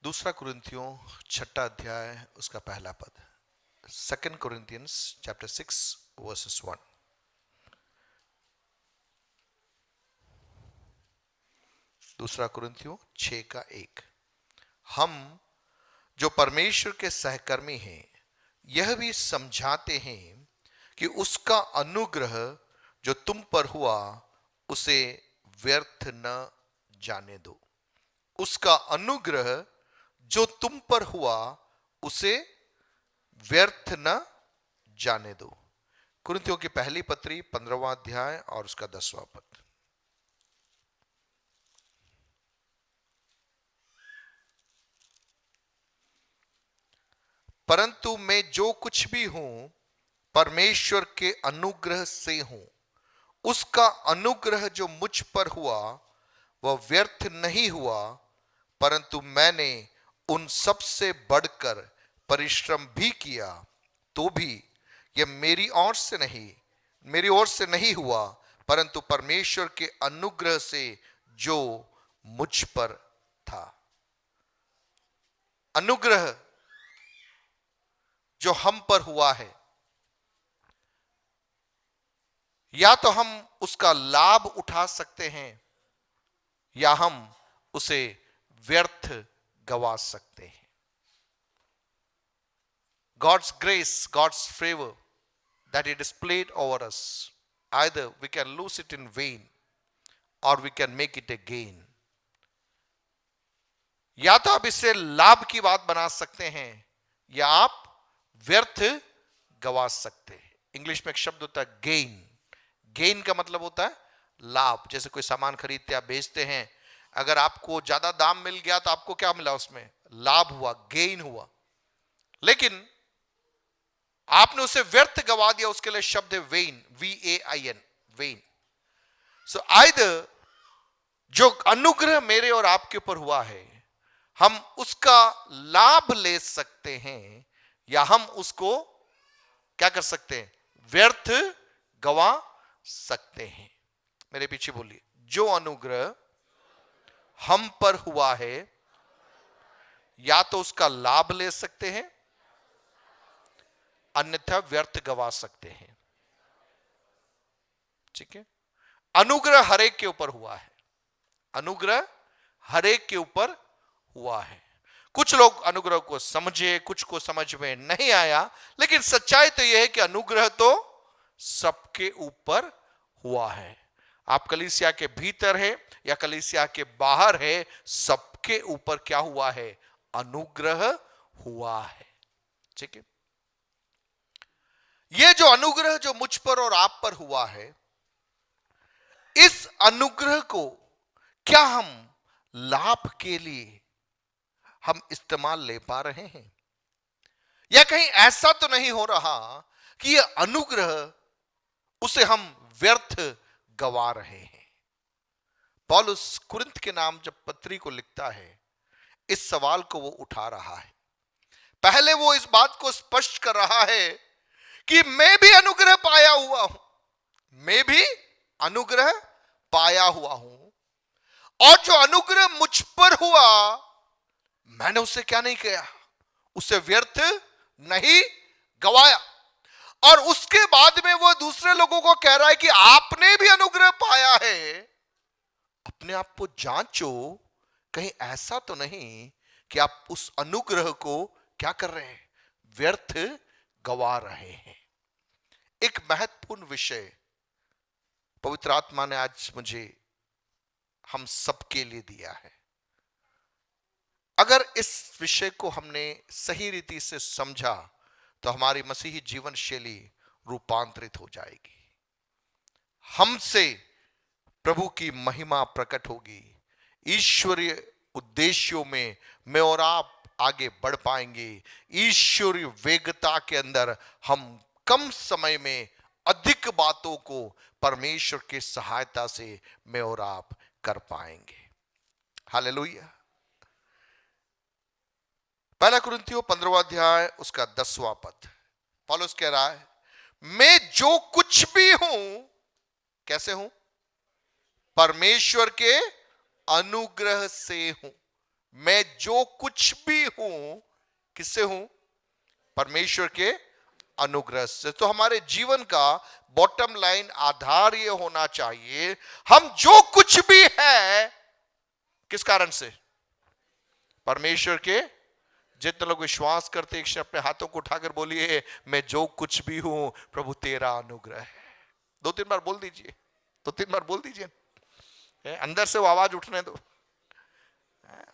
दूसरा कुरिन्थियों छठा अध्याय उसका पहला पद। 2 Corinthians chapter 6 verses 1। दूसरा कुरिन्थियों 6 का 1। हम जो परमेश्वर के सहकर्मी हैं यह भी समझाते हैं कि उसका अनुग्रह जो तुम पर हुआ उसे व्यर्थ न जाने दो। उसका अनुग्रह जो तुम पर हुआ उसे व्यर्थ न जाने दो। कुरिन्थियों की पहली पत्री 15वां अध्याय और उसका 10वां पद। परंतु मैं जो कुछ भी हूं परमेश्वर के अनुग्रह से हूं। उसका अनुग्रह जो मुझ पर हुआ वह व्यर्थ नहीं हुआ, परंतु मैंने उन सब से बढ़कर परिश्रम भी किया, तो भी यह मेरी ओर से नहीं हुआ, परंतु परमेश्वर के अनुग्रह से जो मुझ पर था। अनुग्रह जो हम पर हुआ है, या तो हम उसका लाभ उठा सकते हैं या हम उसे व्यर्थ गवा सकते हैं। God's grace, God's favor that He displayed over us, either we can lose it in vain or we can make it a gain। या तो आप इसे लाभ की बात बना सकते हैं या आप व्यर्थ गवा सकते हैं। इंग्लिश में एक शब्द होता है गेन। गेन का मतलब होता है लाभ। जैसे कोई सामान खरीदते आप बेचते हैं, अगर आपको ज्यादा दाम मिल गया तो आपको क्या मिला? उसमें लाभ हुआ, गेन हुआ। लेकिन आपने उसे व्यर्थ गवा दिया, उसके लिए शब्द है when, VAIN, when. So either जो अनुग्रह मेरे और आपके ऊपर हुआ है हम उसका लाभ ले सकते हैं या हम उसको क्या कर सकते हैं? व्यर्थ गवा सकते हैं। मेरे पीछे बोलिए, जो अनुग्रह हम पर हुआ है या तो उसका लाभ ले सकते हैं अन्यथा व्यर्थ गवा सकते हैं। ठीक है? अनुग्रह हरेक के ऊपर हुआ है। अनुग्रह हरेक के ऊपर हुआ है। कुछ लोग अनुग्रह को समझे, कुछ को समझ में नहीं आया, लेकिन सच्चाई तो यह है कि अनुग्रह तो सबके ऊपर हुआ है। आप कलीसिया के भीतर है या कलीसिया के बाहर है, सबके ऊपर क्या हुआ है? अनुग्रह हुआ है। ठीक है? यह जो अनुग्रह जो मुझ पर और आप पर हुआ है, इस अनुग्रह को क्या हम लाभ के लिए हम इस्तेमाल ले पा रहे हैं? या कहीं ऐसा तो नहीं हो रहा कि यह अनुग्रह उसे हम व्यर्थ गवा रहे हैं? पौलुस कुरिन्थ के नाम जब पत्री को लिखता है, इस सवाल को वो उठा रहा है। पहले वो इस बात को स्पष्ट कर रहा है कि मैं भी अनुग्रह पाया हुआ हूं, मैं भी अनुग्रह पाया हुआ हूं, और जो अनुग्रह मुझ पर हुआ मैंने उसे क्या नहीं किया? उसे व्यर्थ नहीं गवाया। और उसके बाद में वो दूसरे लोगों को कह रहा है कि आपने भी अनुग्रह पाया है, अपने आप को जांचो, कहीं ऐसा तो नहीं कि आप उस अनुग्रह को क्या कर रहे हैं? व्यर्थ गवा रहे हैं। एक महत्वपूर्ण विषय पवित्र आत्मा ने आज मुझे हम सबके लिए दिया है। अगर इस विषय को हमने सही रीति से समझा तो हमारी मसीही जीवन शैली रूपांतरित हो जाएगी। हमसे प्रभु की महिमा प्रकट होगी। ईश्वरीय उद्देश्यों में मैं और आप आगे बढ़ पाएंगे। ईश्वरीय वेगता के अंदर हम कम समय में अधिक बातों को परमेश्वर की सहायता से मैं और आप कर पाएंगे। हालेलुया। पहला कुरिन्थियों 15वां अध्याय उसका 10वां पद। पौलुस कह रहा है, मैं जो कुछ भी हूं, कैसे हूं? परमेश्वर के अनुग्रह से हूं। मैं जो कुछ भी हूं किससे हूं? परमेश्वर के अनुग्रह से। तो हमारे जीवन का बॉटम लाइन आधार ये होना चाहिए, हम जो कुछ भी है किस कारण से? परमेश्वर के। जितने लोग विश्वास करते हैं अपने हाथों को उठाकर बोलिए, मैं जो कुछ भी हूं प्रभु तेरा अनुग्रह है। 2-3 बार बोल दीजिए, 2-3 बार बोल दीजिए, अंदर से वो आवाज उठने दो,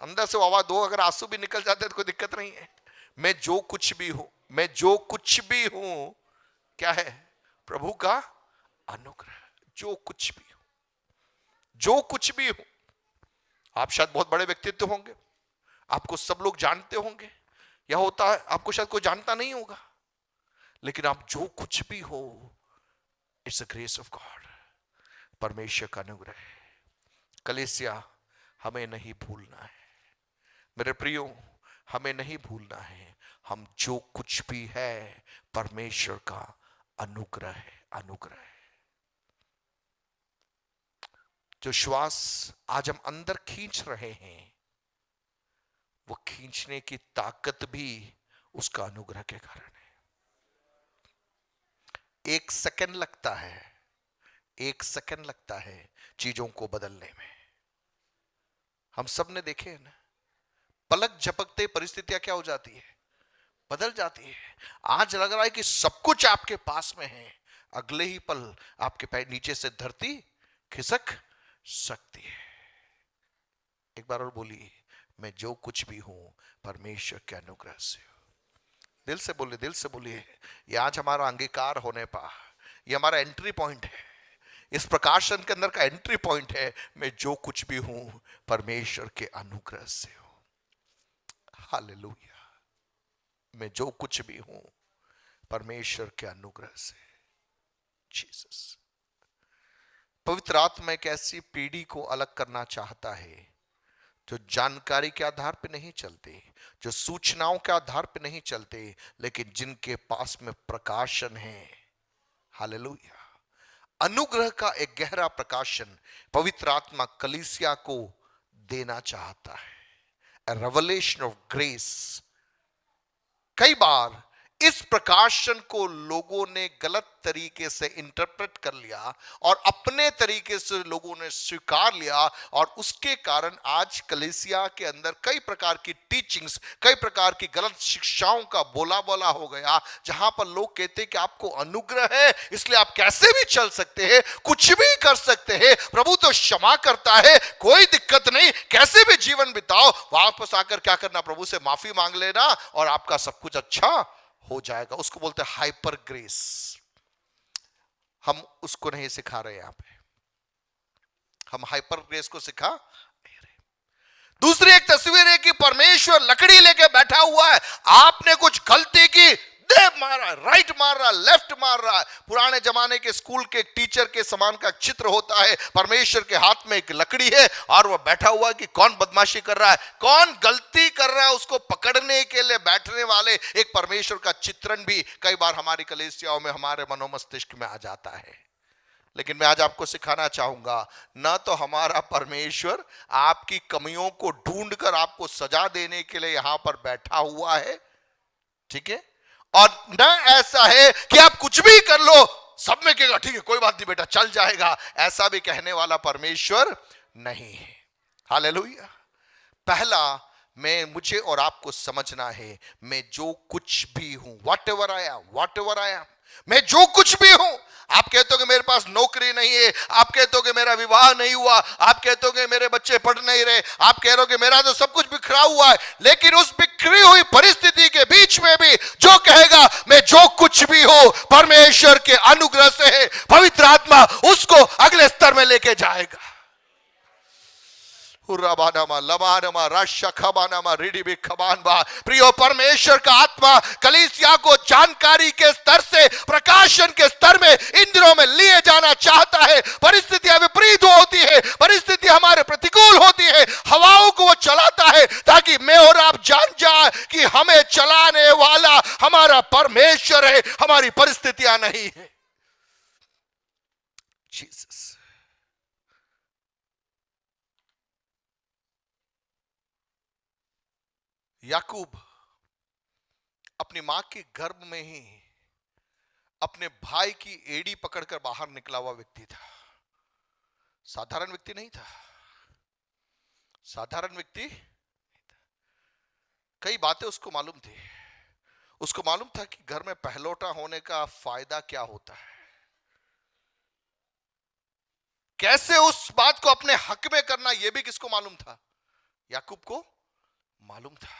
अंदर से वो आवाज दो। अगर आंसू भी निकल जाते तो कोई दिक्कत नहीं है। मैं जो कुछ भी हूं, मैं जो कुछ भी हूं क्या है? प्रभु का अनुग्रह। जो कुछ भी हूं, जो कुछ भी हूं। आप शायद बहुत बड़े व्यक्तित्व होंगे, आपको सब लोग जानते होंगे, या होता है आपको शायद कोई जानता नहीं होगा, लेकिन आप जो कुछ भी हो, it's a grace of God, परमेश्वर का अनुग्रह है। कलीसिया, हमें नहीं भूलना है मेरे प्रियो, हमें नहीं भूलना है, हम जो कुछ भी है परमेश्वर का अनुग्रह है, अनुग्रह है। जो श्वास आज हम अंदर खींच रहे हैं, वो खींचने की ताकत भी उसका अनुग्रह के कारण है। 1 सेकंड लगता है, 1 सेकंड लगता है चीजों को बदलने में। हम सब ने देखे हैं ना, पलक झपकते परिस्थितियां क्या हो जाती है? बदल जाती है। आज लग रहा है कि सब कुछ आपके पास में है, अगले ही पल आपके पैर नीचे से धरती खिसक सकती है। एक बार और बोलिए, मैं जो कुछ भी हूं परमेश्वर के अनुग्रह से। दिल से बोलिए, दिल से बोलिए। ये आज हमारा अंगीकार होने पा, ये हमारा एंट्री पॉइंट है, इस प्रकाशन के अंदर का एंट्री पॉइंट है। मैं जो कुछ भी हूं परमेश्वर के अनुग्रह से हूं। हालेलुया। मैं जो कुछ भी हूं परमेश्वर के अनुग्रह से। जीसस। पवित्र आत्मा एक ऐसी पीढ़ी को अलग करना चाहता है जो जानकारी के आधार पर नहीं चलते, जो सूचनाओं के आधार पर नहीं चलते, लेकिन जिनके पास में प्रकाशन है। हालेलुया। अनुग्रह का एक गहरा प्रकाशन पवित्र आत्मा कलीसिया को देना चाहता है। A revelation of grace। कई बार इस प्रकाशन को लोगों ने गलत तरीके से इंटरप्रेट कर लिया और अपने तरीके से लोगों ने स्वीकार लिया, और उसके कारण आज कलीसिया के अंदर कई प्रकार की टीचिंग्स, कई प्रकार की गलत शिक्षाओं का बोला बोला हो गया, जहां पर लोग कहते हैं कि आपको अनुग्रह है इसलिए आप कैसे भी चल सकते हैं, कुछ भी कर सकते हैं, प्रभु तो क्षमा करता है, कोई दिक्कत नहीं, कैसे भी जीवन बिताओ, वापस आकर क्या करना? प्रभु से माफी मांग लेना और आपका सब कुछ अच्छा हो जाएगा। उसको बोलते हैं हाइपर ग्रेस। हम उसको नहीं सिखा रहे यहां पे, हम हाइपर ग्रेस को सिखा नहीं रहे। दूसरी एक तस्वीर है कि परमेश्वर लकड़ी लेके बैठा हुआ है, आपने कुछ गलती की, दे मारा, राइट मार रहा, लेफ्ट मार रहा है। पुराने जमाने के स्कूल के टीचर के समान का चित्र होता है, परमेश्वर के हाथ में एक लकड़ी है और वह बैठा हुआ है कि कौन बदमाशी कर रहा है, कौन गलती कर रहा है, उसको पकड़ने के लिए बैठने वाले एक परमेश्वर का चित्रण भी कई बार हमारी कलीसियाओं में, हमारे मनोमस्तिष्क में आ जाता है। लेकिन मैं आज आपको सिखाना चाहूंगा, ना तो हमारा परमेश्वर आपकी कमियों को ढूंढकर आपको सजा देने के लिए यहां पर बैठा हुआ है, ठीक है, और न ऐसा है कि आप कुछ भी कर लो सब में कहेगा ठीक है कोई बात नहीं बेटा चल जाएगा, ऐसा भी कहने वाला परमेश्वर नहीं है। हालेलुया। पहला मुझे और आपको समझना है, मैं जो कुछ भी हूं, वॉट एवर आई एम, मैं जो कुछ भी हूं। आप कहते हो कि मेरे पास नौकरी नहीं है, आप कहते हो कि मेरा विवाह नहीं हुआ, आप कहते हो कि मेरे बच्चे पढ़ नहीं रहे, आप कह रहे हो कि मेरा तो सब कुछ बिखरा हुआ है, लेकिन उस बिखरी हुई परिस्थिति के बीच में भी जो कहेगा मैं जो कुछ भी हूं परमेश्वर के अनुग्रह से है, पवित्र आत्मा उसको अगले स्तर में लेके जाएगा। प्रियो, परमेश्वर का आत्मा कलीसिया को जानकारी के स्तर से प्रकाशन के स्तर में इन दिनों में लिए जाना चाहता है। परिस्थितियां विपरीत होती है, परिस्थिति हमारे प्रतिकूल होती है, हवाओं को वो चलाता है ताकि मैं और आप जान जाए कि हमें चलाने वाला हमारा परमेश्वर है, हमारी परिस्थितियां नहीं है। जीसस। याकूब अपनी मां के गर्भ में ही अपने भाई की एड़ी पकड़कर बाहर निकला हुआ व्यक्ति था। साधारण व्यक्ति नहीं था, साधारण व्यक्ति। कई बातें उसको मालूम थी। उसको मालूम था कि घर में पहलौठा होने का फायदा क्या होता है, कैसे उस बात को अपने हक में करना, यह भी किसको मालूम था? याकूब को मालूम था।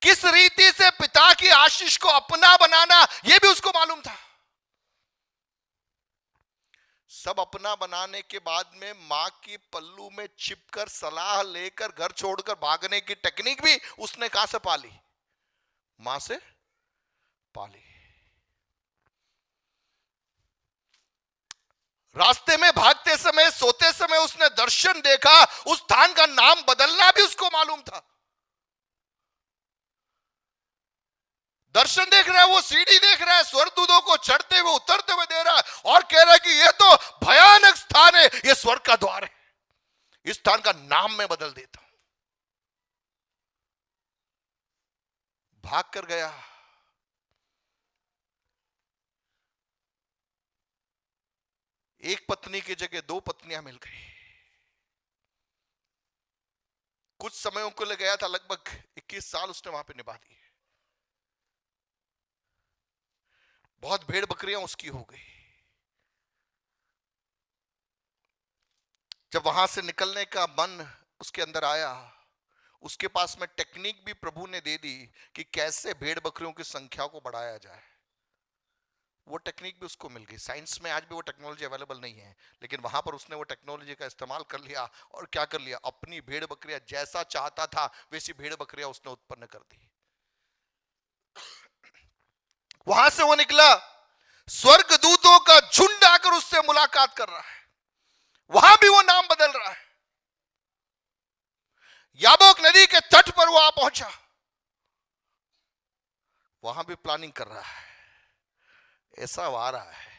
किस रीति से पिता की आशीष को अपना बनाना, यह भी उसको मालूम था। सब अपना बनाने के बाद में मां की पल्लू में चिपकर सलाह लेकर घर छोड़कर भागने की टेक्निक भी उसने कहां से पाली? मां से पाली। रास्ते में भागते समय, सोते समय उसने दर्शन देखा, उस स्थान का नाम बदलना भी उसको मालूम था। दर्शन देख रहा है, वो सीढ़ी देख रहा है, स्वर्गदूतों को चढ़ते हुए उतरते हुए दे रहा है और कह रहा है कि यह तो भयानक स्थान है, यह स्वर्ग का द्वार है, इस स्थान का नाम मैं बदल देता हूं। भाग कर गया। एक पत्नी की जगह दो पत्नियां मिल गई। कुछ समयों के लिए गया था, लगभग 21 साल उसने वहां पे निभा दिए। बहुत भेड़ बकरियां उसकी हो गई। जब वहां से निकलने का मन उसके अंदर आया, उसके पास में टेक्निक भी प्रभु ने दे दी कि कैसे भेड़ बकरियों की संख्या को बढ़ाया जाए। वो टेक्निक भी उसको मिल गई। साइंस में आज भी वो टेक्नोलॉजी अवेलेबल नहीं है, लेकिन वहां पर उसने वो टेक्नोलॉजी का इस्तेमाल कर लिया और क्या कर लिया, अपनी भेड़ बकरियां जैसा चाहता था वैसी भेड़ बकरियां उसने उत्पन्न कर दी। वहां से वो निकला, स्वर्गदूतों का झुंड आकर उससे मुलाकात कर रहा है। वहां भी वो नाम बदल रहा है। याबोक नदी के तट पर वो आ पहुंचा, वहां भी प्लानिंग कर रहा है। ऐसा आ रहा है,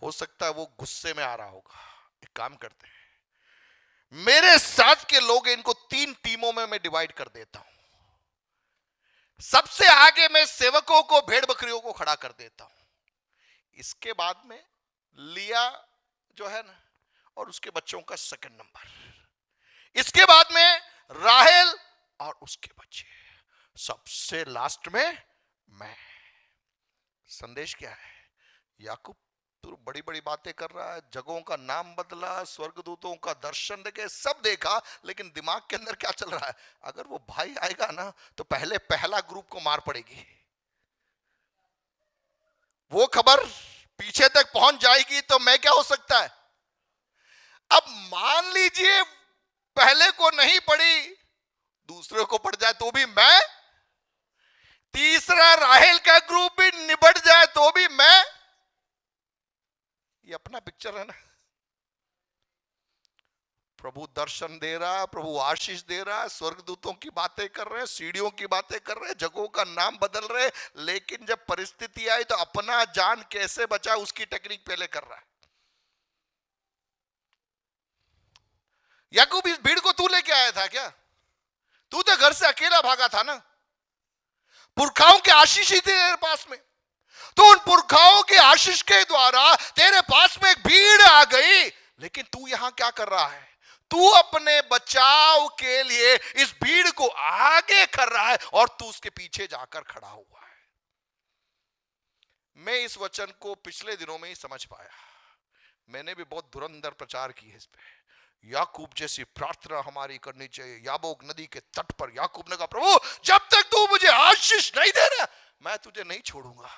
हो सकता है वो गुस्से में आ रहा होगा। एक काम करते हैं, मेरे साथ के लोग, इनको 3 टीमों में मैं डिवाइड कर देता हूं। सबसे आगे मैं सेवकों को, भेड़ बकरियों को खड़ा कर देता हूं। इसके बाद में लिया जो है ना, और उसके बच्चों का सेकंड नंबर। इसके बाद में राहेल और उसके बच्चे, सबसे लास्ट में मैं। संदेश क्या है? याकूब तू बड़ी बड़ी बातें कर रहा है, जगहों का नाम बदला, स्वर्गदूतों का दर्शन देखे, सब देखा, लेकिन दिमाग के अंदर क्या चल रहा है? अगर वो भाई आएगा ना तो पहले पहला ग्रुप को मार पड़ेगी। वो खबर पीछे तक पहुंच जाएगी तो मैं क्या हो सकता है? अब मान लीजिए पहले को नहीं पड़ी, दूसरे को पड़ जाए तो भी मैं, तीसरा राहेल का ग्रुप भी निबट जाए तो भी मैं। ये अपना पिक्चर है ना। प्रभु दर्शन दे रहा, प्रभु आशीष दे रहा, स्वर्गदूतों की बातें कर रहे हैं, सीढ़ियों की बातें कर रहे हैं, जगहों का नाम बदल रहे, लेकिन जब परिस्थिति आई तो अपना जान कैसे बचाए उसकी टेक्निक पहले कर रहा है। याकूब, इस भीड़ को तू लेके आया था क्या? तू तो घर से अकेला भागा था ना। पुरखाओं की आशीष ही थी तेरे पास में, तो उन पुरखाओं की आशीष के द्वारा तेरे पास में एक भीड़ आ गई, लेकिन तू यहां क्या कर रहा है? तू अपने बचाव के लिए इस भीड़ को आगे कर रहा है और तू उसके पीछे जाकर खड़ा हुआ है। मैं इस वचन को पिछले दिनों में ही समझ पाया। मैंने भी बहुत धुरंधर प्रचार की है इस पे। याकूब जैसी प्रार्थना हमारी करनी चाहिए। याबोक नदी के तट पर याकूब ने कहा, प्रभु जब तक तू मुझे आशीष नहीं दे रहा मैं तुझे नहीं छोड़ूंगा।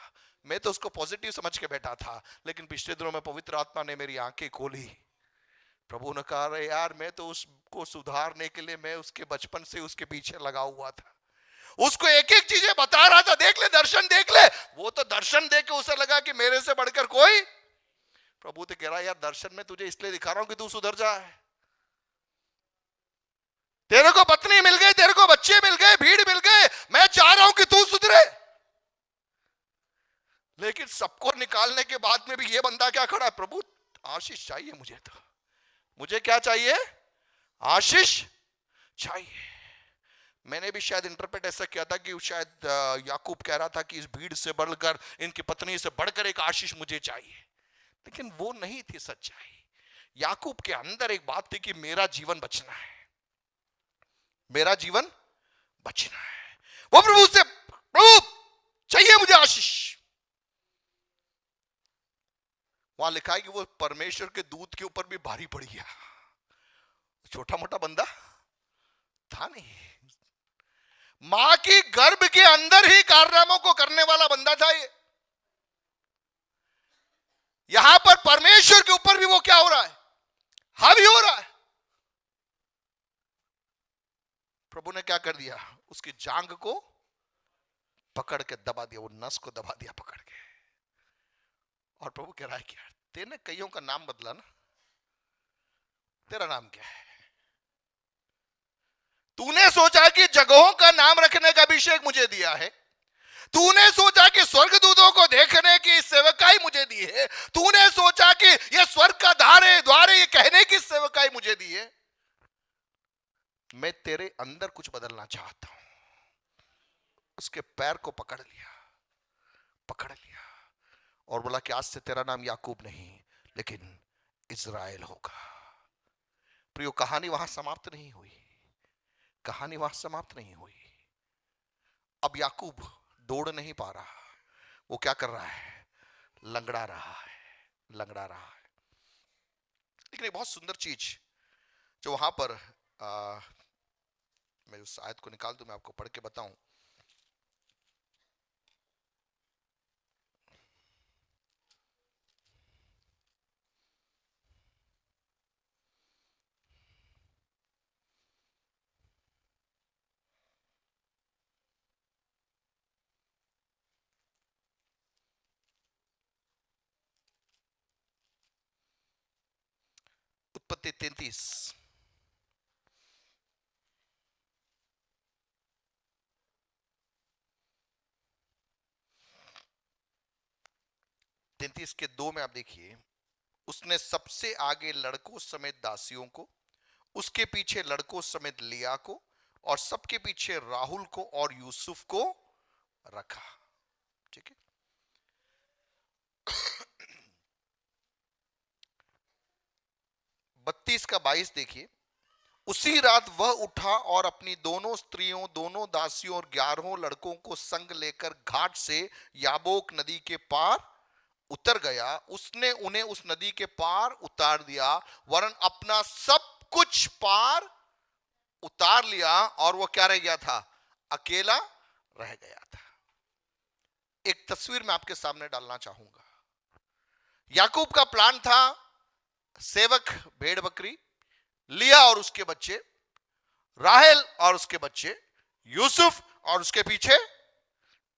मैं तो उसको पॉजिटिव समझ के बैठा था, लेकिन पिछले दिनों में पवित्र आत्मा ने मेरी आंखें खोली। प्रभु ने कहा, अरे यार मैं तो उसको सुधारने के लिए मैं उसके बचपन से उसके पीछे लगा हुआ था, उसको एक एक चीजें बता रहा था, देख ले दर्शन देख ले। वो तो दर्शन देख के उसे लगा कि मेरे से बढ़कर कोई। प्रभु तो कह रहा, यार दर्शन में तुझे इसलिए दिखा रहा हूं कि तू सुधर जाए। तेरे को पत्नी मिल गई, तेरे को बच्चे मिल गए, भीड़ मिल गए, मैं चाह रहा हूं कि तू सुधरे। लेकिन सबको निकालने के बाद में भी ये बंदा क्या खड़ा है? प्रभु आशीष चाहिए मुझे, तो मुझे क्या चाहिए? आशीष चाहिए। मैंने भी शायद इंटरप्रेट ऐसा किया था कि शायद याकूब कह रहा था कि इस भीड़ से बढ़कर, इनकी पत्नी से बढ़कर एक आशीष मुझे चाहिए, लेकिन वो नहीं थी सच्चाई। याकूब के अंदर एक बात थी कि मेरा जीवन बचना है, मेरा जीवन बचना है। वो प्रभु से, प्रभु चाहिए मुझे आशीष। वहां लिखा है कि वो परमेश्वर के दूत के ऊपर भी भारी पड़ गया। छोटा मोटा बंदा था नहीं, मां की गर्भ के अंदर ही कारनामों को करने वाला बंदा था ये। यहां पर परमेश्वर के ऊपर भी वो क्या हो रहा है, हावी हो रहा है। प्रभु ने क्या कर दिया, उसकी जांघ को पकड़ के दबा दिया, वो नस को दबा दिया पकड़ के। और प्रभु कह रहा है क्या, तेने कईयों का नाम बदला ना, तेरा नाम क्या है? तूने सोचा कि जगहों का नाम रखने का अभिषेक मुझे दिया है, तूने सोचा कि स्वर्गदूतों को देखने की सेवकाई मुझे दी है, तूने सोचा कि यह स्वर्ग का द्वार ये कहने की सेवकाई मुझे दी है। मैं तेरे अंदर कुछ बदलना चाहता हूं। उसके पैर को पकड़ लिया और बोला कि आज से तेरा नाम याकूब नहीं लेकिन इज़राइल होगा। प्रियो, कहानी वहां समाप्त नहीं हुई, कहानी वहां समाप्त नहीं हुई। अब याकूब दौड़ नहीं पा रहा, वो क्या कर रहा है, लंगड़ा रहा है। लेकिन एक बहुत सुंदर चीज जो वहां पर मैं उस आयत को निकाल दूं, मैं आपको पढ़ के बताऊं। उत्पत्ति 33 के 2 में आप देखिए, उसने सबसे आगे लड़कों समेत दासियों को, उसके पीछे लड़कों समेत लिया को, और सबके पीछे राहुल को और यूसुफ को रखा। ठीक है, 32 का 22 देखिए। उसी रात वह उठा और अपनी दोनों स्त्रियों, दोनों दासियों और 11 लड़कों को संग लेकर घाट से याबोक नदी के पार उतर गया। उसने उन्हें उस नदी के पार उतार दिया, वरन अपना सब कुछ पार उतार लिया, और वो क्या रह गया था, अकेला रह गया था। एक तस्वीर मैं आपके सामने डालना चाहूंगा। याकूब का प्लान था सेवक, भेड़ बकरी, लिया और उसके बच्चे, राहेल और उसके बच्चे, यूसुफ और उसके पीछे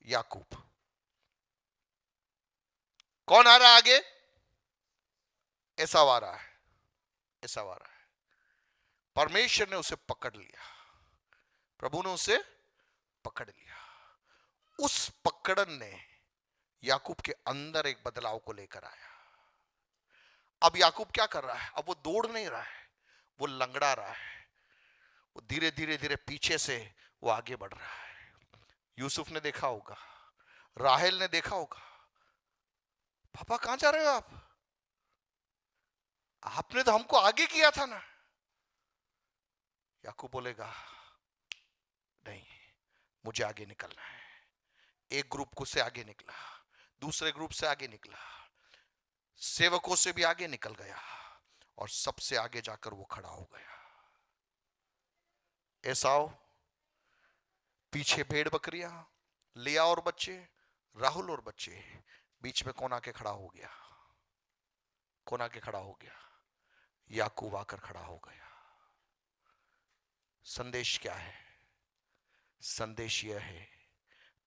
याकूब। कौन आ रहा है आगे? एसाव आ रहा है। परमेश्वर ने उसे पकड़ लिया, प्रभु ने उसे पकड़ लिया। उस पकड़न ने याकूब के अंदर एक बदलाव को लेकर आया। अब याकूब क्या कर रहा है, अब वो दौड़ नहीं रहा है, वो लंगड़ा रहा है। वो धीरे धीरे पीछे से वो आगे बढ़ रहा है। यूसुफ ने देखा होगा, राहेल ने देखा होगा, पापा कहां जा रहे हो आप? आपने तो हमको आगे किया था ना। याकूब बोलेगा नहीं, मुझे आगे निकलना है। एक ग्रुप को से आगे निकला, दूसरे ग्रुप से आगे निकला, सेवकों से भी आगे निकल गया, और सबसे आगे जाकर वो खड़ा हो गया। एसाव पीछे भेड़ बकरियां, लिया और बच्चे, राहुल और बच्चे, बीच में कौन आके खड़ा हो गया? कौन आके खड़ा हो गया? याकूब आकर खड़ा हो गया। संदेश क्या है? संदेश यह है,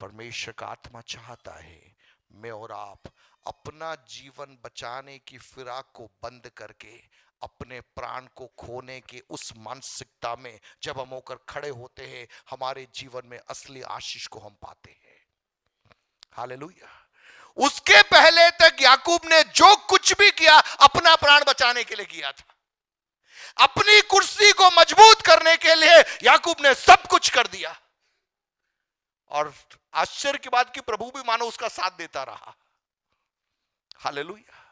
परमेश्वर का आत्मा चाहता है मैं और आप अपना जीवन बचाने की फिराक को बंद करके अपने प्राण को खोने के उस मानसिकता में जब हम होकर खड़े होते हैं, हमारे जीवन में असली आशीष को हम पाते हैं। हालेलुया। उसके पहले तक याकूब ने जो कुछ भी किया अपना प्राण बचाने के लिए किया था। अपनी कुर्सी को मजबूत करने के लिए याकूब ने सब कुछ कर दिया। और आश्चर्य की बात कि प्रभु भी मानो उसका साथ देता रहा। हालेलुया।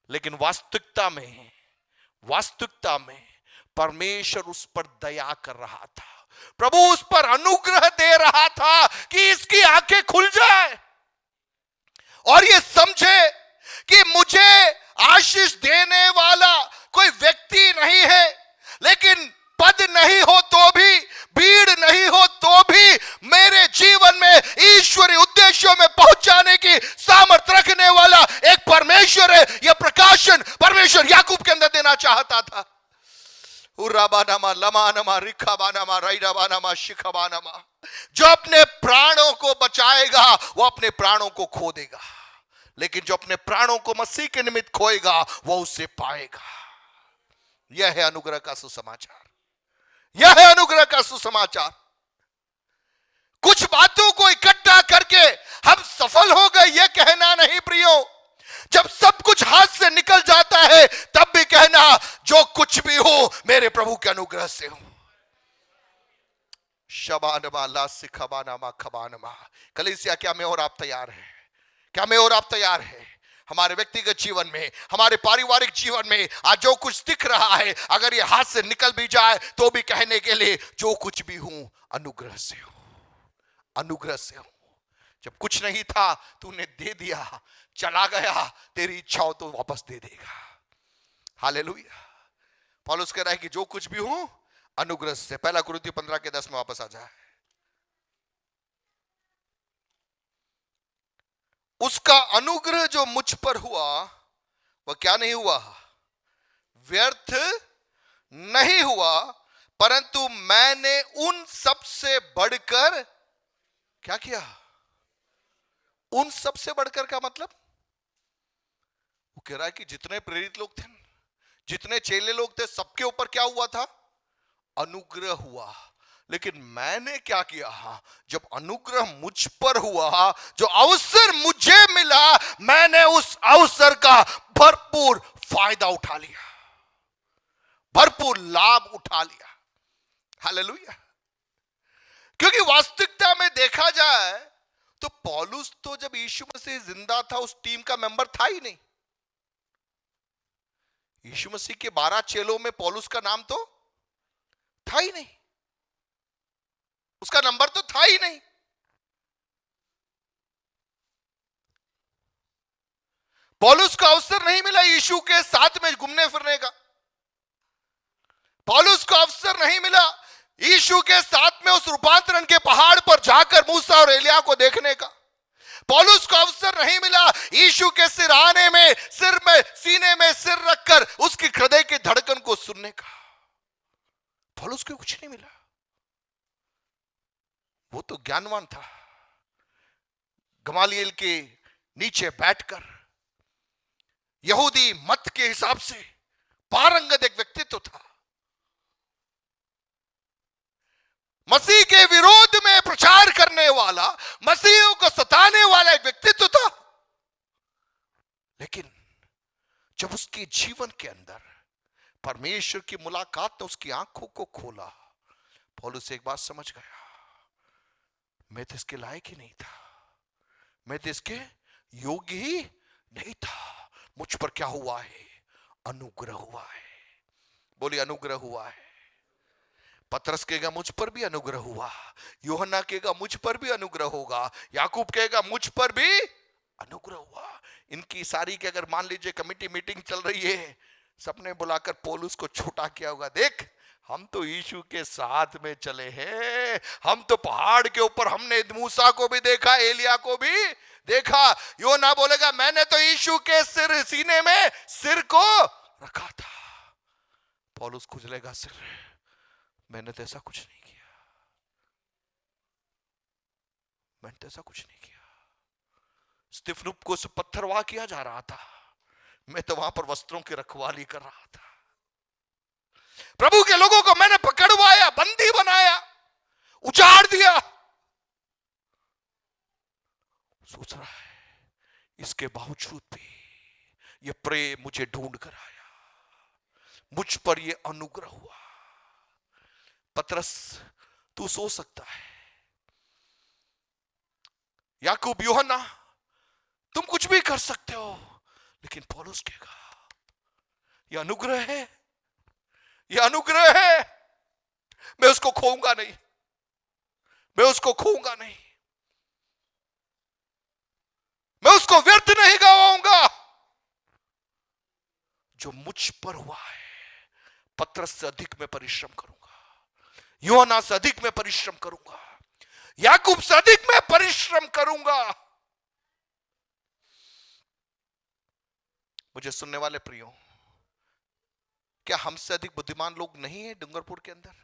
लेकिन वास्तविकता में परमेश्वर उस पर दया कर रहा था। प्रभु उस पर अनुग्रह दे रहा था कि इसकी आंखें खुल जाए और ये समझे कि मुझे आशीष देने वाला कोई व्यक्ति नहीं है, लेकिन पद नहीं हो तो भी, भीड़ नहीं हो तो भी मेरे जीवन में ईश्वरीय उद्देश्यों में पहुंचाने की सामर्थ्य रखने वाला एक परमेश्वर है। यह प्रकाशन परमेश्वर याकूब के अंदर देना चाहता था। जो अपने प्राणों को बचाएगा वो अपने प्राणों को खो देगा, लेकिन जो अपने प्राणों को मसीह के निमित्त खोएगा वो उसे पाएगा। यह है अनुग्रह का सुसमाचार। यह है अनुग्रह का सुसमाचार। कुछ बातों को इकट्ठा करके हम सफल हो गए यह कहना नहीं प्रियो। जब सब कुछ हाथ से निकल जाता है तब भी कहना जो कुछ भी हो मेरे प्रभु के अनुग्रह से हो। शबानमा ला सिखबानमा खबानमा। कलीसिया, क्या मैं और आप तैयार हैं? क्या मैं और आप तैयार हैं? हमारे व्यक्तिगत जीवन में, हमारे पारिवारिक जीवन में आज जो कुछ दिख रहा है, अगर ये हाथ से निकल भी जाए तो भी कहने के लिए जो कुछ भी हूं अनुग्रह से हूं, अनुग्रह से हूं। जब कुछ नहीं था तूने दे दिया, चला गया, तेरी इच्छा हो तो वापस दे देगा। हालेलुया। पौलुस कह रहा है कि जो कुछ भी हूं अनुग्रह से। 1 कुरिन्थियों 15:10 में वापस आ जाए। उसका अनुग्रह जो मुझ पर हुआ वह क्या नहीं हुआ? व्यर्थ नहीं हुआ, परंतु मैंने उन सबसे बढ़कर क्या किया? उन सबसे बढ़कर का मतलब वो कह रहा है कि जितने प्रेरित लोग थे, जितने चेले लोग थे, सबके ऊपर क्या हुआ था? अनुग्रह हुआ। लेकिन मैंने क्या किया? जब अनुग्रह मुझ पर हुआ, जो अवसर मुझे मिला, मैंने उस अवसर का भरपूर फायदा उठा लिया, भरपूर लाभ उठा लिया। हालेलुया। क्योंकि वास्तविकता में देखा जाए तो पौलुस तो जब यीशु मसीह जिंदा था उस टीम का मेंबर था ही नहीं। यीशु मसीह के 12 चेलों में पौलुस का नाम तो था ही नहीं, उसका नंबर तो था ही नहीं। पौलुस को अवसर नहीं मिला यीशु के साथ में घूमने फिरने का। पौलुस को अवसर नहीं मिला यीशु के साथ में उस रूपांतरण के पहाड़ पर जाकर मूसा और एलिया को देखने का। पौलुस को अवसर नहीं मिला यीशु के सिरहाने में, सिर में, सीने में सिर रखकर उसकी हृदय की धड़कन को सुनने का। पौलुस को कुछ नहीं मिला। वो तो ज्ञानवान था, गमालियल के नीचे बैठकर यहूदी मत के हिसाब से पारंगत एक व्यक्तित्व था। मसीह के विरोध में प्रचार करने वाला, मसीहियों को सताने वाला एक व्यक्तित्व था। लेकिन जब उसके जीवन के अंदर परमेश्वर की मुलाकात ने उसकी आंखों को खोला, पौलुस एक बात समझ गया, मैं तो इसके लायक ही नहीं था, मैं तो इसके योग्य ही नहीं था। मुझ पर क्या हुआ है? अनुग्रह हुआ है। बोलिए अनुग्रह हुआ है। पतरस कहेगा मुझ पर भी अनुग्रह हुआ, यूहन्ना कहेगा मुझ पर भी अनुग्रह होगा, याकूब कहेगा मुझ पर भी अनुग्रह हुआ। इनकी सारी के अगर मान लीजिए कमेटी मीटिंग चल रही है, सबने बुलाकर पौलुस को छोटा किया होगा, देख हम तो यीशु के साथ में चले हैं, हम तो पहाड़ के ऊपर हमने मूसा को भी देखा, एलिया को भी देखा। यूहन्ना बोलेगा मैंने तो यीशु के सिर, सीने में सिर को रखा था। पौलुस खुजलेगा सिर, मैंने तो ऐसा कुछ नहीं किया, मैंने तो ऐसा कुछ नहीं किया। स्तिफनुस को पत्थरवाह किया जा रहा था, मैं तो वहां पर वस्त्रों की रखवाली कर रहा था। प्रभु के लोगों को मैंने पकड़वाया, बंदी बनाया, उजाड़ दिया। सोच रहा है इसके बावजूद भी ये प्रेम मुझे ढूंढ कर आया, मुझ पर यह अनुग्रह हुआ। पतरस, तू सो सकता है, याकूब, यूहन्ना, तुम कुछ भी कर सकते हो, लेकिन पौलुस कहेगा यह अनुग्रह है, यह अनुग्रह है, मैं उसको खोऊंगा नहीं, मैं उसको खोऊंगा नहीं, मैं उसको व्यर्थ नहीं गवाऊंगा। जो मुझ पर हुआ है, पतरस से अधिक मैं परिश्रम करूंगा, यूहन्ना से अधिक मैं परिश्रम करूंगा, याकूब से अधिक मैं परिश्रम करूंगा। मुझे सुनने वाले प्रियो, क्या हमसे अधिक बुद्धिमान लोग नहीं है डूंगरपुर के अंदर?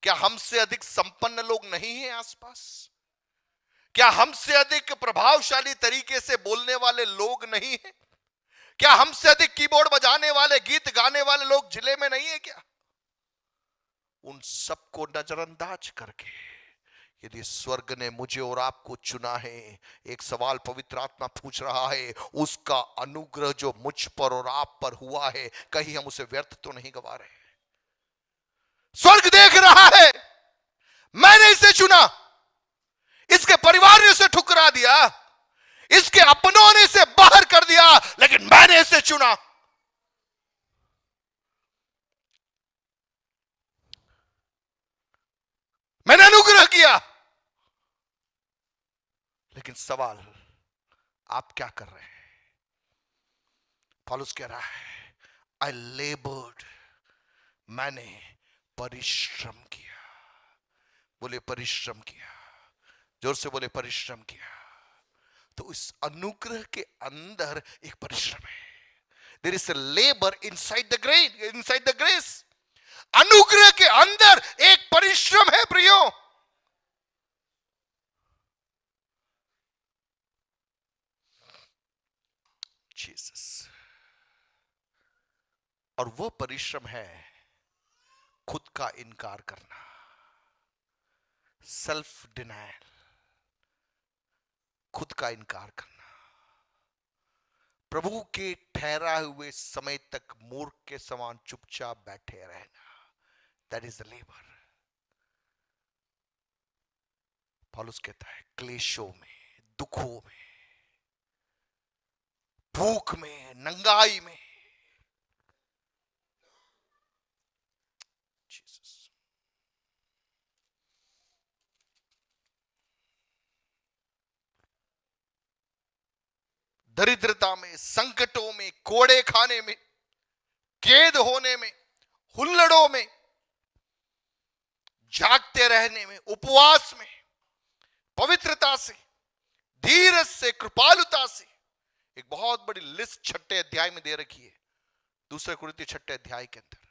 क्या हमसे अधिक संपन्न लोग नहीं है आसपास? क्या हमसे अधिक प्रभावशाली तरीके से बोलने वाले लोग नहीं है? क्या हमसे अधिक कीबोर्ड बजाने वाले, गीत गाने वाले लोग जिले में नहीं है क्या? उन सबको नजरअंदाज करके यदि स्वर्ग ने मुझे और आपको चुना है, एक सवाल पवित्र आत्मा पूछ रहा है, उसका अनुग्रह जो मुझ पर और आप पर हुआ है, कहीं हम उसे व्यर्थ तो नहीं गवा रहे? स्वर्ग देख रहा है, मैंने इसे चुना, इसके परिवार ने इसे ठुकरा दिया, इसके अपनों ने इसे बाहर कर दिया, लेकिन मैंने इसे चुना। मैंने अनुग्रह किया। लेकिन सवाल, आप क्या कर रहे हैं? पौलुस कह रहा है, आई लेबर्ड, मैंने परिश्रम किया। बोले परिश्रम किया, जोर से बोले परिश्रम किया। तो इस अनुग्रह के अंदर एक परिश्रम है। There is a labour inside the grace, inside the grace. अनुग्रह के अंदर एक परिश्रम है प्रियो। जीसस। और वह परिश्रम है खुद का इनकार करना, सेल्फ डिनायल, खुद का इनकार करना, प्रभु के ठहराए हुए समय तक मूर्ख के समान चुपचाप बैठे रहना। That is the labour. पौलुस कहता है, क्लेशों में, दुखों में, भूख में, नंगाई में, जीसस, दरिद्रता में, संकटों में, कोड़े खाने में, कैद होने में, हुल्लड़ों में, जागते रहने में, उपवास में, पवित्रता से, धीरज से, कृपालुता से। एक बहुत बड़ी लिस्ट 6 अध्याय में दे रखी है, 2 कुरिन्ती 6 अध्याय के अंदर,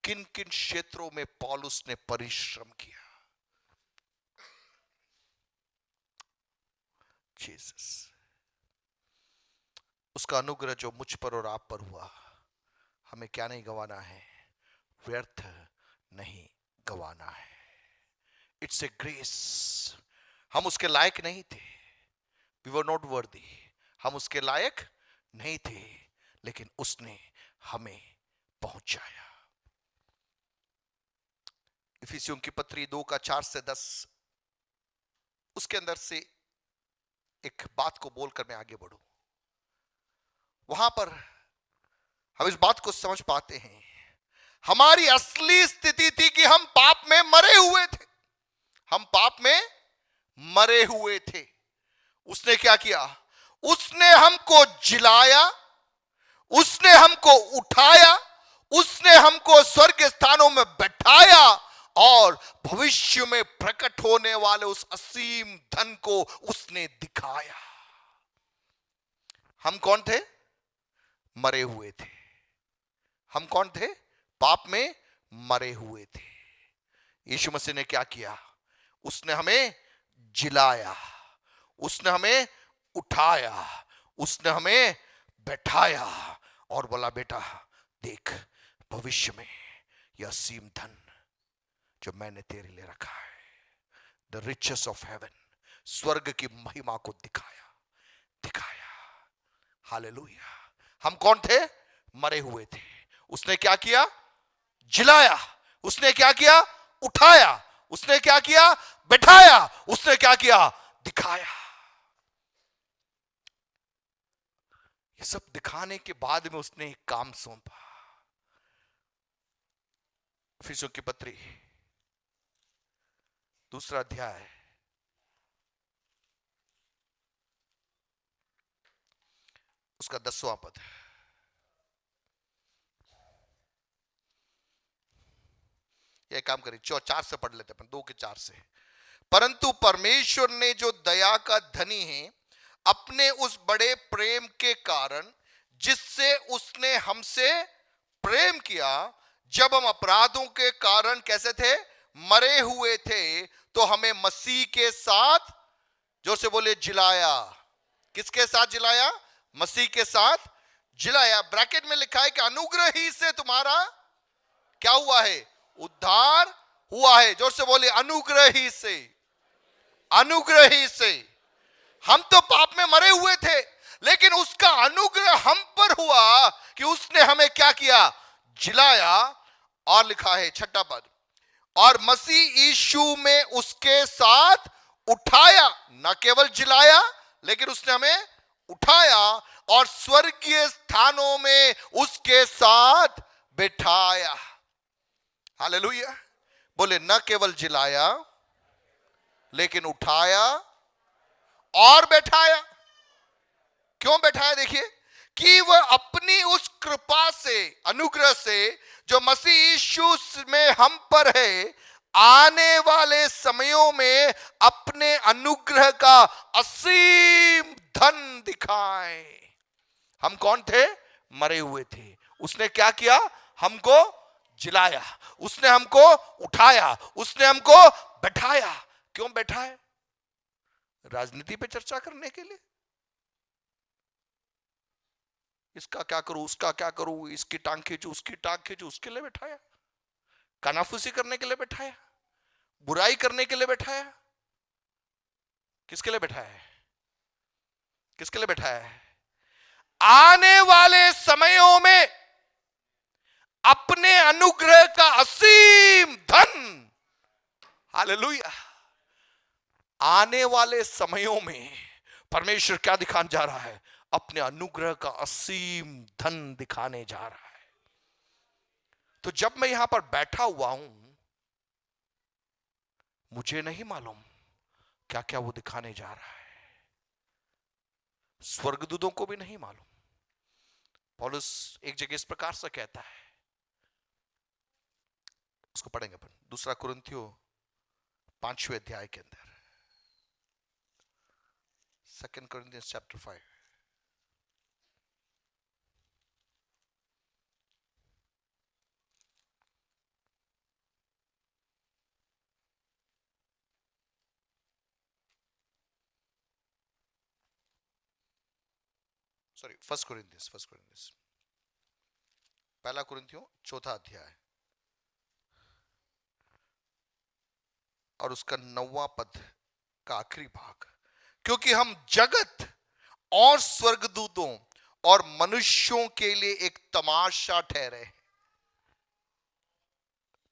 किन किन क्षेत्रों में पौलुस ने परिश्रम किया। जीसस। उसका अनुग्रह जो मुझ पर और आप पर हुआ, हमें क्या नहीं गवाना है? व्यर्थ नहीं गवाना है। It's a grace. हम उसके लायक नहीं थे, वी वर नॉट वर्दी, हम उसके लायक नहीं थे, लेकिन उसने हमें पहुंचाया। इफिसियों की पत्री 2:4-10, उसके अंदर से एक बात को बोलकर मैं आगे बढ़ूं। वहां पर हम इस बात को समझ पाते हैं, हमारी असली स्थिति थी कि हम पाप में मरे हुए थे, हम पाप में मरे हुए थे। उसने क्या किया? उसने हमको जिलाया, उसने हमको उठाया, उसने हमको स्वर्ग स्थानों में बैठाया और भविष्य में प्रकट होने वाले उस असीम धन को उसने दिखाया। हम कौन थे? मरे हुए थे। हम कौन थे? पाप में मरे हुए थे। यीशु मसीह ने क्या किया? उसने हमें जिलाया, उसने हमें उठाया, उसने हमें बैठाया और बोला, बेटा देख, भविष्य में यह असीम धन जो मैंने तेरे लिए रखा है, द रिचेस ऑफ हेवन, स्वर्ग की महिमा को दिखाया। हालेलुया। हम कौन थे? मरे हुए थे, उसने क्या किया? जिलाया। उसने क्या किया? उठाया। उसने क्या किया? बैठाया। उसने क्या किया? दिखाया। ये सब दिखाने के बाद में उसने एक काम सौंपा। इफिसियों की पत्री 2 अध्याय उसका 10वां पद। यह काम करिए, 4 से पढ़ लेते अपन, 2 के 4 से। परंतु परमेश्वर ने जो दया का धनी है, अपने उस बड़े प्रेम के कारण जिससे उसने हमसे प्रेम किया, जब हम अपराधों के कारण कैसे थे? मरे हुए थे, तो हमें मसीह के साथ, जोर से बोले, जिलाया। किसके साथ जिलाया? मसीह के साथ जिलाया। ब्रैकेट में लिखा है कि अनुग्रह ही से तुम्हारा क्या हुआ है? उद्धार हुआ है। जोर से बोले, अनुग्रह ही से। अनुग्रह ही से। हम तो पाप में मरे हुए थे, लेकिन उसका अनुग्रह हम पर हुआ कि उसने हमें क्या किया? जिलाया। और लिखा है 6 पद, और मसीह यीशु में उसके साथ उठाया। न केवल जिलाया, लेकिन उसने हमें उठाया और स्वर्गीय स्थानों में उसके साथ बैठाया। हालेलुया। बोले, न केवल जिलाया, लेकिन उठाया और बैठाया। क्यों बैठाया? देखिए, कि वह अपनी उस कृपा से, अनुग्रह से, जो मसीह यीशु में हम पर है, आने वाले समयों में अपने अनुग्रह का असीम धन दिखाए। हम कौन थे? मरे हुए थे। उसने क्या किया? हमको जिलाया। उसने हमको उठाया। उसने हमको बैठाया। क्यों बैठाया? राजनीति पे चर्चा करने के लिए? इसका क्या करूं, उसका क्या करूं, इसकी टांग खींचू, उसकी टांग खींचू, उसके लिए बैठाया? कानाफूसी करने के लिए बैठाया? बुराई करने के लिए बैठाया? किसके लिए बैठाया है? किसके लिए बैठाया है? आने वाले समयों में अपने अनुग्रह का असीम धन। हालेलुया। आने वाले समयों में परमेश्वर क्या दिखाने जा रहा है? अपने अनुग्रह का असीम धन दिखाने जा रहा है। तो जब मैं यहां पर बैठा हुआ हूं, मुझे नहीं मालूम क्या क्या वो दिखाने जा रहा है। स्वर्गदूतों को भी नहीं मालूम। पौलुस एक जगह इस प्रकार से कहता है, उसको पढ़ेंगे अपन, 2 कुरिन्थियों 5वें अध्याय के अंदर, 2 Corinthians chapter 5। सॉरी, 1 Corinthians, 1 कुरिन्थियों 4 अध्याय और उसका 9वां पद का आखिरी भाग। क्योंकि हम जगत और स्वर्गदूतों और मनुष्यों के लिए एक तमाशा ठहरे।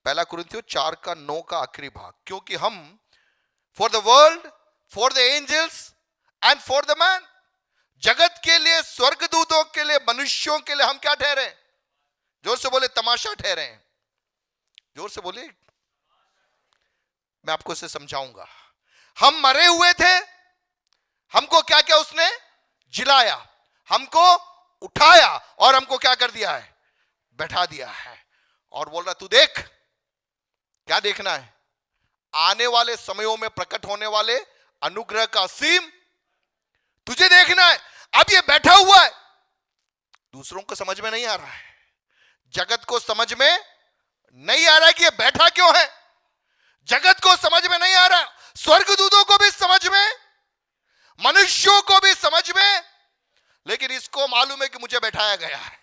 1 कुरिन्थियों 4 का 9 का आखिरी भाग। क्योंकि हम, for the world, for the angels and for the man, जगत के लिए, स्वर्गदूतों के लिए, मनुष्यों के लिए हम क्या ठहरे? जोर से बोले, तमाशा ठहरे। जोर से बोले, मैं आपको इसे समझाऊंगा। हम मरे हुए थे, हमको क्या क्या उसने? जिलाया। हमको उठाया और हमको क्या कर दिया है? बैठा दिया है। और बोल रहा, तू देख। क्या देखना है? आने वाले समयों में प्रकट होने वाले अनुग्रह का असीम तुझे देखना है। अब ये बैठा हुआ है, दूसरों को समझ में नहीं आ रहा है, जगत को समझ में नहीं आ रहा है कि ये बैठा क्यों है। जगत को समझ में नहीं आ रहा, स्वर्गदूतों को भी समझ में, मनुष्यों को भी समझ में, लेकिन इसको मालूम है कि मुझे बैठाया गया है।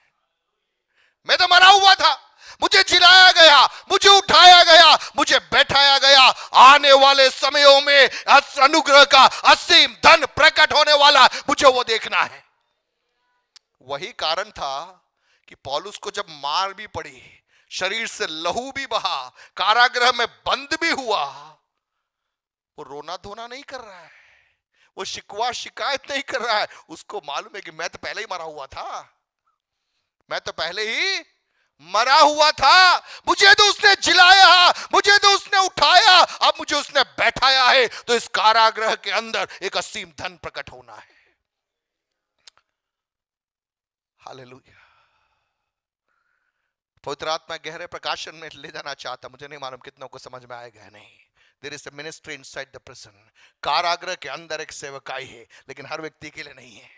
मैं तो मरा हुआ था, मुझे जिलाया गया, मुझे उठाया गया, मुझे बैठाया गया। आने वाले समयों में अनुग्रह का असीम धन प्रकट होने वाला, मुझे वो देखना है। वही कारण था कि पौलुस को जब मार भी पड़ी, शरीर से लहू भी बहा, कारागृह में बंद भी हुआ, वो रोना धोना नहीं कर रहा है, वो शिकवा शिकायत नहीं कर रहा है। उसको मालूम है कि मैं तो पहले ही मरा हुआ था, मैं तो पहले ही मरा हुआ था, मुझे तो उसने जिलाया, मुझे तो उसने उठाया, अब मुझे उसने बैठाया है, तो इस कारागृह के अंदर एक असीम धन प्रकट होना है। हालेलुया। पवित्र आत्मा गहरे प्रकाशन में ले जाना चाहता, मुझे नहीं मालूम कितनों को समझ में आएगा या नहीं। There is a ministry inside the prison. कारागृह के अंदर एक सेवकाई है, लेकिन हर व्यक्ति के लिए नहीं है।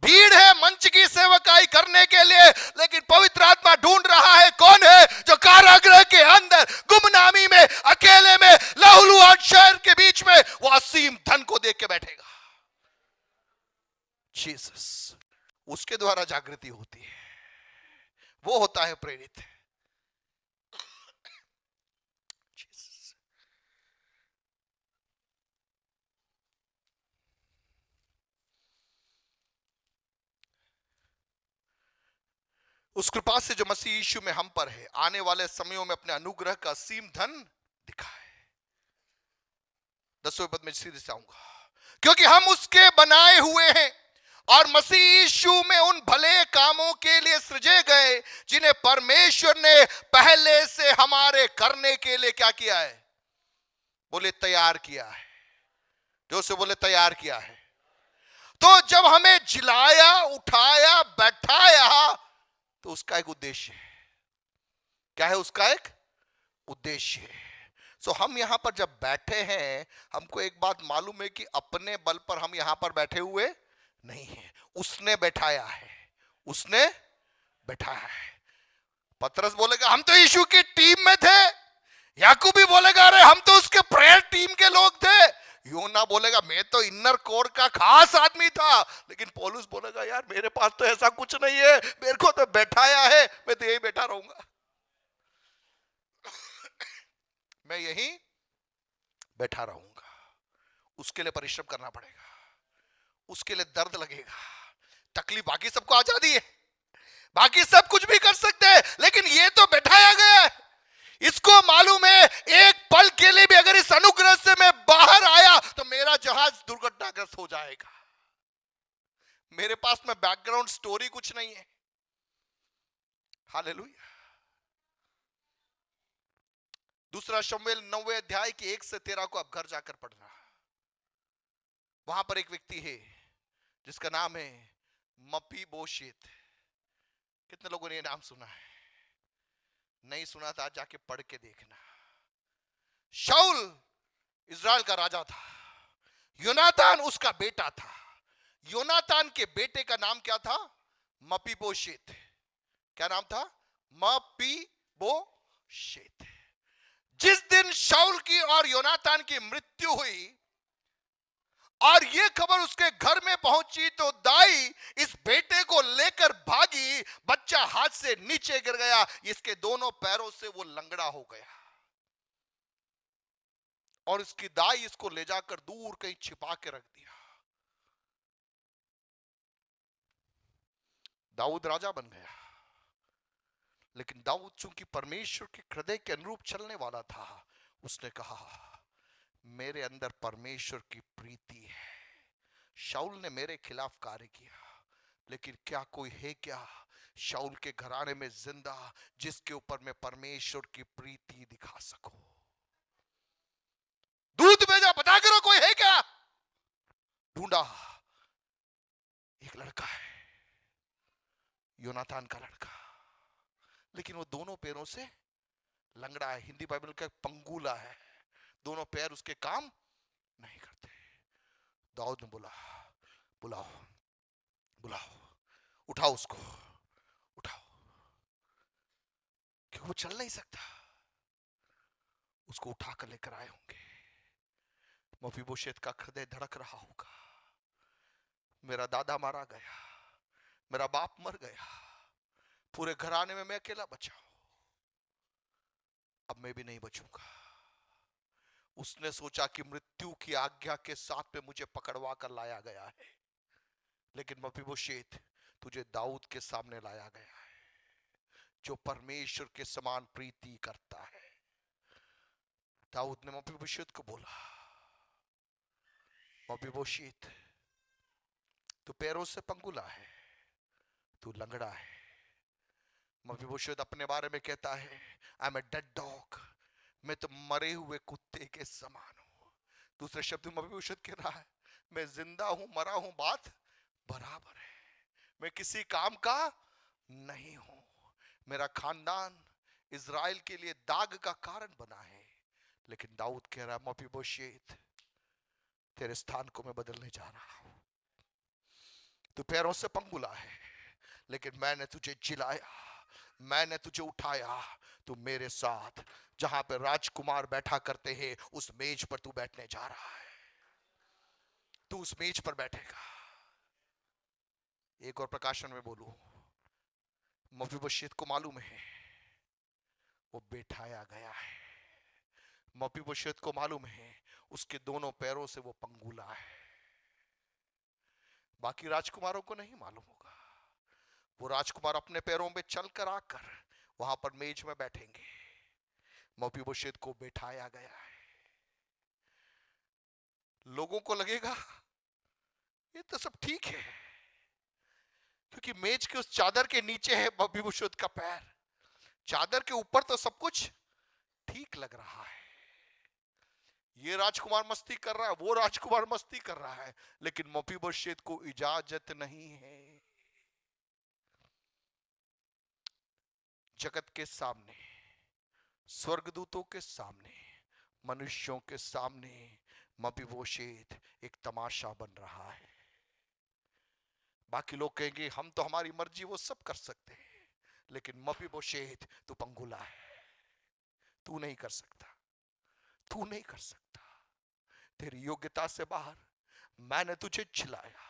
भीड़ है मंच की सेवकाई करने के लिए, लेकिन पवित्र आत्मा ढूंढ रहा है कौन है जो कारागृह के अंदर गुमनामी में, अकेले में, लहूलुहान शहर के बीच में वो असीम धन को देख के बैठेगा। जीसस, उसके द्वारा जागृति होती है, वो होता है प्रेरित। उस कृपा से जो मसीह यीशु में हम पर है, आने वाले समयों में अपने अनुग्रह का असीम धन दिखाए। 10वें पद में सीधे से आऊंगा, क्योंकि हम उसके बनाए हुए हैं और मसीह यीशु में उन भले कामों के लिए सृजे गए जिन्हें परमेश्वर ने पहले से हमारे करने के लिए क्या किया है? बोले तैयार किया है। जो से बोले तैयार किया है। तो जब हमें जिलाया, उठाया, बैठाया, तो उसका एक उद्देश्य है। क्या है उसका एक उद्देश्य? सो हम यहां पर जब बैठे हैं, हमको एक बात मालूम है कि अपने बल पर हम यहां पर बैठे हुए नहीं हैं, उसने बैठाया है, उसने बैठाया है। पतरस बोलेगा हम तो यीशु की टीम में थे, याकूब भी बोलेगा अरे हम तो उसके प्रेयर टीम के लोग थे, यूहन्ना बोलेगा मैं तो इनर कोर का खास आदमी था, लेकिन पौलुस बोलेगा यार मेरे पास तो ऐसा कुछ नहीं है, मेरे को तो बैठाया है, मैं तो यही बैठा रहूंगा, मैं यही बैठा रहूंगा। उसके लिए परिश्रम करना पड़ेगा, उसके लिए दर्द लगेगा, तकलीफ। बाकी सबको आजादी है, बाकी सब कुछ भी कर सकते हैं, लेकिन ये तो बैठाया गया है। इसको मालूम है एक पल के लिए भी अगर इस अनुग्रह से मैं बाहर आया तो मेरा जहाज दुर्घटनाग्रस्त हो जाएगा। मेरे पास में बैकग्राउंड स्टोरी कुछ नहीं है। हालेलुया। दूसरा शमूएल 9वें अध्याय की 1 से 13 को आप घर जाकर पढ़ना। वहां पर एक व्यक्ति है जिसका नाम है मपीबोशेत। कितने लोगों ने ये नाम सुना है? नहीं सुना था, जाके पढ़ के देखना। शाऊल इज़राइल का राजा था, योनातान उसका बेटा था। योनातान के बेटे का नाम क्या था? मपीबोशेत। क्या नाम था? मपीबोशेत। जिस दिन शाऊल की और योनातान की मृत्यु हुई और यह खबर उसके घर में पहुंची तो दाई इस बेटे को लेकर भागी, बच्चा हाथ से नीचे गिर गया, इसके दोनों पैरों से वो लंगड़ा हो गया और इसकी दाई इसको ले जाकर दूर कहीं छिपा के रख दिया। दाऊद राजा बन गया, लेकिन दाऊद चूंकि परमेश्वर के हृदय के अनुरूप चलने वाला था, उसने कहा मेरे अंदर परमेश्वर की प्रीति है। शाऊल ने मेरे खिलाफ कार्य किया, लेकिन क्या कोई है क्या शाऊल के घराने में जिंदा जिसके ऊपर मैं परमेश्वर की प्रीति दिखा सकूं? दूत भेजा, पता करो कोई है क्या। ढूंढा, एक लड़का है, योनातान का लड़का, लेकिन वो दोनों पैरों से लंगड़ा है। हिंदी बाइबल का पंगुला है, दोनों पैर उसके काम नहीं करते। दाऊद ने बोला बुलाओ बुलाओ, उठाओ उसको, उठाओ। क्यों? वो चल नहीं सकता। उसको उठाकर लेकर आए होंगे। मपीबोशेत का हृदय धड़क रहा होगा, मेरा दादा मारा गया, मेरा बाप मर गया, पूरे घराने में मैं अकेला बचा हूं, अब मैं भी नहीं बचूंगा। उसने सोचा कि मृत्यु की आज्ञा के साथ में मुझे पकड़वा कर लाया गया है, लेकिन मपीबोशेत तुझे दाऊद के सामने लाया गया है। जो परमेश्वर के समान प्रीति करता है। दाऊद ने मपीबोशेत को बोला, मपीबोशेत, तू पैरों से पंगुला है, तू लंगड़ा है। मपीबोशेत अपने बारे में कहता है, I am a dead dog, मैं तो मरे हुए कुत्ते के समान हूं। दूसरे शब्द में मपीबोशेत कह रहा है, मैं जिंदा हूं मरा हूं बात बराबर है, मैं किसी काम का नहीं हूं। मेरा खानदान इज़राइल के लिए दाग का कारण बना है। लेकिन दाऊद कह रहा है, मपीबोशेत, तेरे स्थान को मैं बदलने जा रहा हूं। तू पैरों से पंगुला है, लेकिन मैंने तुझे जिलाया, मैंने तुझे उठाया। तू मेरे साथ जहां पे राजकुमार बैठा करते हैं उस मेज पर तू बैठने जा रहा है। तू उस मेज पर बैठेगा। एक और प्रकाशन में बोलूं, मपीबोशेत को मालूम है वो बैठाया गया है। मपीबोशेत को मालूम है उसके दोनों पैरों से वो पंगुला है। बाकी राजकुमारों को नहीं मालूम होगा। वो राजकुमार अपने पैरों में चलकर आकर वहां पर मेज में बैठेंगे। मपीबोशेत को बैठाया गया है। लोगों को लगेगा ये तो सब ठीक है, क्योंकि मेज के उस चादर के नीचे है मपीबोशेत का पैर, चादर के ऊपर तो सब कुछ ठीक लग रहा है। ये राजकुमार मस्ती कर रहा है, वो राजकुमार मस्ती कर रहा है, लेकिन मपीबोशेत को इजाजत नहीं है। जगत के सामने, स्वर्गदूतों के सामने, मनुष्यों के सामने मपीबोशेत एक तमाशा बन रहा है। बाकी लोग कहेंगे हम तो हमारी मर्जी वो सब कर सकते हैं, लेकिन मपीबोशेत तू पंगुला है, तू नहीं कर सकता, तू नहीं कर सकता। तेरी योग्यता से बाहर मैंने तुझे छिलाया,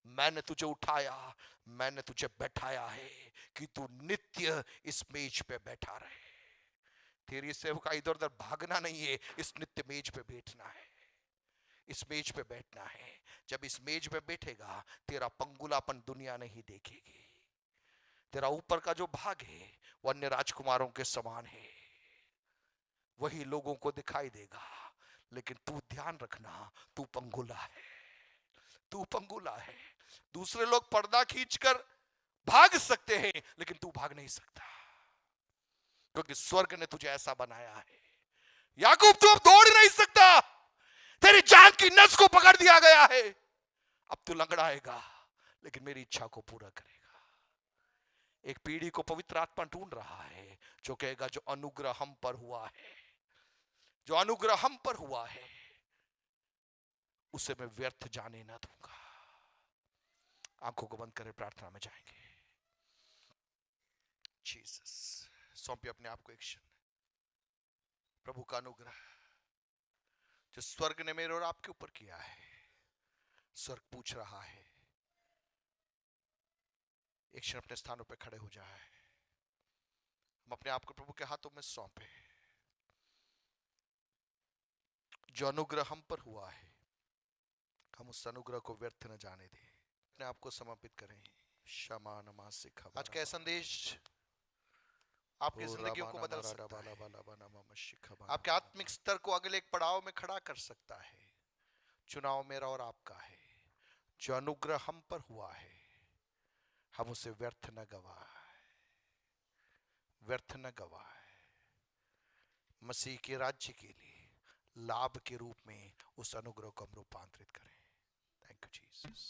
मैंने तुझे उठाया, मैंने तुझे बैठाया है कि तू नित्य इस मेज पे बैठा रहे। तेरी सेवका इधर उधर भागना नहीं है, इस नित्य मेज पे बैठना है, इस मेज पे बैठना है। जब इस मेज पे बैठेगा तेरा पंगुलापन दुनिया नहीं देखेगी। तेरा ऊपर का जो भाग है वो अन्य राजकुमारों के समान है, वही लोगों को दिखाई देगा। लेकिन तू ध्यान रखना, तू पंगुला है, तू पंगुला है। दूसरे लोग पर्दा खींचकर भाग सकते हैं, लेकिन तू भाग नहीं सकता, क्योंकि स्वर्ग ने तुझे ऐसा बनाया है। याकूब तू अब दौड़ नहीं सकता, तेरी जान की नस को पकड़ दिया गया है। अब तू लंगड़ाएगा, लेकिन मेरी इच्छा को पूरा करेगा। एक पीढ़ी को पवित्र आत्मा ढूंढ रहा है जो कहेगा, जो अनुग्रह हम पर हुआ है, जो अनुग्रह हम पर हुआ है, उसे मैं व्यर्थ जाने ना दूंगा। आंखों को बंद करें, प्रार्थना में जाएंगे। जीसस, सौंपे अपने आप को एक क्षण। प्रभु का अनुग्रह जो स्वर्ग ने मेरे और आपके ऊपर किया है, स्वर्ग पूछ रहा है, एक क्षण अपने स्थानों पर खड़े हो जाए। हम अपने आप को प्रभु के हाथों में सौंपे। जो अनुग्रह हम पर हुआ है, हम उस अनुग्रह को व्यर्थ न जाने दें। अपने आप को समर्पित करें। क्षमा नमा सिखा। आज का संदेश आपकी जिंदगियों को बदल सकता है, आपके आत्मिक स्तर को अगले एक पड़ाव में खड़ा कर सकता है। चुनाव मेरा और आपका है। जो अनुग्रह हम पर हुआ है, हम उसे व्यर्थ न गवाए, व्यर्थ न गवाए। मसीह के राज्य के लिए लाभ के रूप में उस अनुग्रह को हम रूपांतरित करें। Thank you Jesus.